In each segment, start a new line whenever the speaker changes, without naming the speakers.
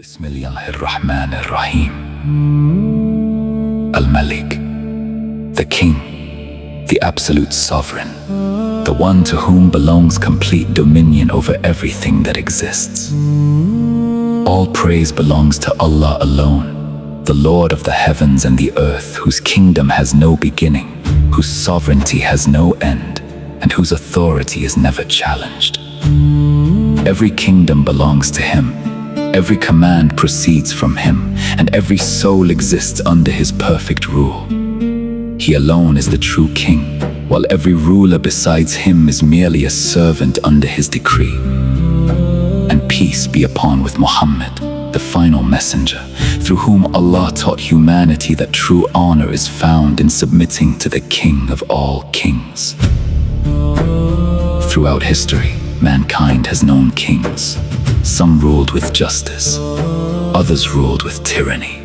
Bismillahir-Rahmanir-Rahim. Al-Malik, the King, the absolute sovereign, the one to whom belongs complete dominion over everything that exists. All praise belongs to Allah alone, the Lord of the heavens and the earth, whose kingdom has no beginning, whose sovereignty has no end, and whose authority is never challenged. Every kingdom belongs to Him. Every command proceeds from Him, and every soul exists under His perfect rule. He alone is the true King, while every ruler besides Him is merely a servant under His decree. And peace be upon with Muhammad, the final messenger, through whom Allah taught humanity that true honor is found in submitting to the King of all kings. Throughout history, mankind has known kings. Some ruled with justice, others ruled with tyranny.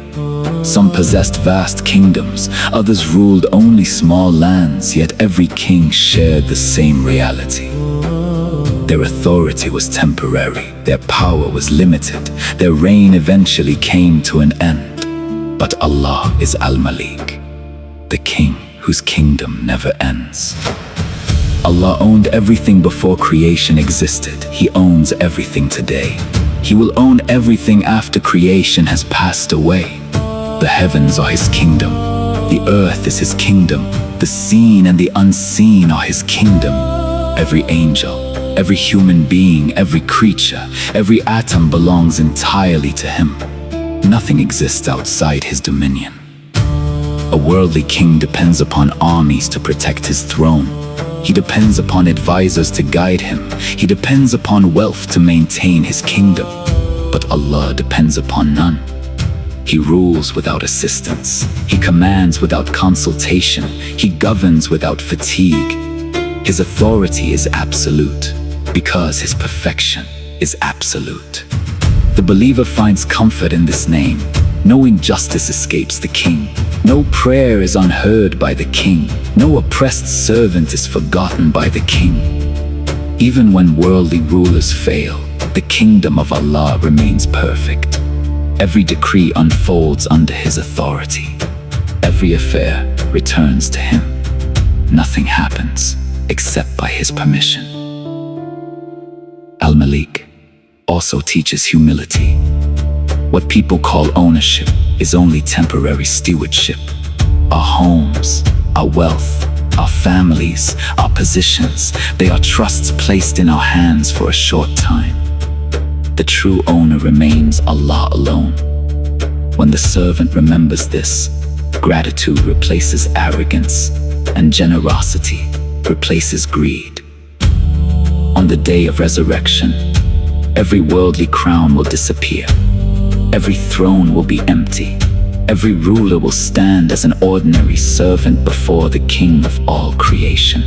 Some possessed vast kingdoms, others ruled only small lands, yet every king shared the same reality. Their authority was temporary, their power was limited, their reign eventually came to an end. But Allah is Al-Malik, the King whose kingdom never ends. Allah owned everything before creation existed. He owns everything today. He will own everything after creation has passed away. The heavens are His kingdom. The earth is His kingdom. The seen and the unseen are His kingdom. Every angel, every human being, every creature, every atom belongs entirely to Him. Nothing exists outside His dominion. A worldly king depends upon armies to protect his throne. He depends upon advisors to guide him. He depends upon wealth to maintain his kingdom. But Allah depends upon none. He rules without assistance. He commands without consultation. He governs without fatigue. His authority is absolute, because His perfection is absolute. The believer finds comfort in this name, knowing justice escapes the King. No prayer is unheard by the King. No oppressed servant is forgotten by the King. Even when worldly rulers fail, the kingdom of Allah remains perfect. Every decree unfolds under His authority. Every affair returns to Him. Nothing happens except by His permission. Al-Malik also teaches humility. What people call ownership is only temporary stewardship. Our homes, our wealth, our families, our positions, they are trusts placed in our hands for a short time. The true owner remains Allah alone. When the servant remembers this, gratitude replaces arrogance, and generosity replaces greed. On the day of resurrection, every worldly crown will disappear. Every throne will be empty. Every ruler will stand as an ordinary servant before the King of all creation.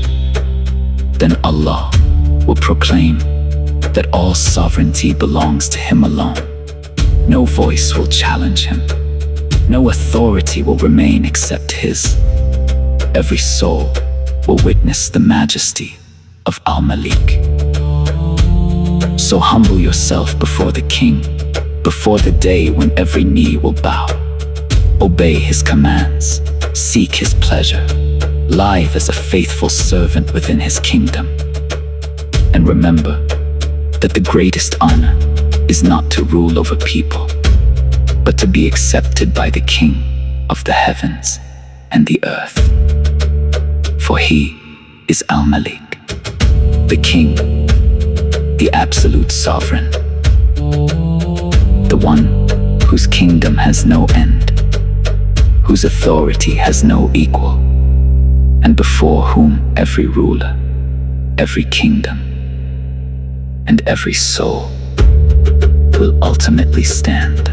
Then Allah will proclaim that all sovereignty belongs to Him alone. No voice will challenge Him. No authority will remain except His. Every soul will witness the majesty of Al-Malik. So humble yourself before the King, before the day when every knee will bow. Obey His commands, seek His pleasure, live as a faithful servant within His kingdom. And remember that the greatest honor is not to rule over people, but to be accepted by the King of the heavens and the earth. For He is Al-Malik, the King, the absolute sovereign, the one whose kingdom has no end, whose authority has no equal, and before whom every ruler, every kingdom, and every soul will ultimately stand.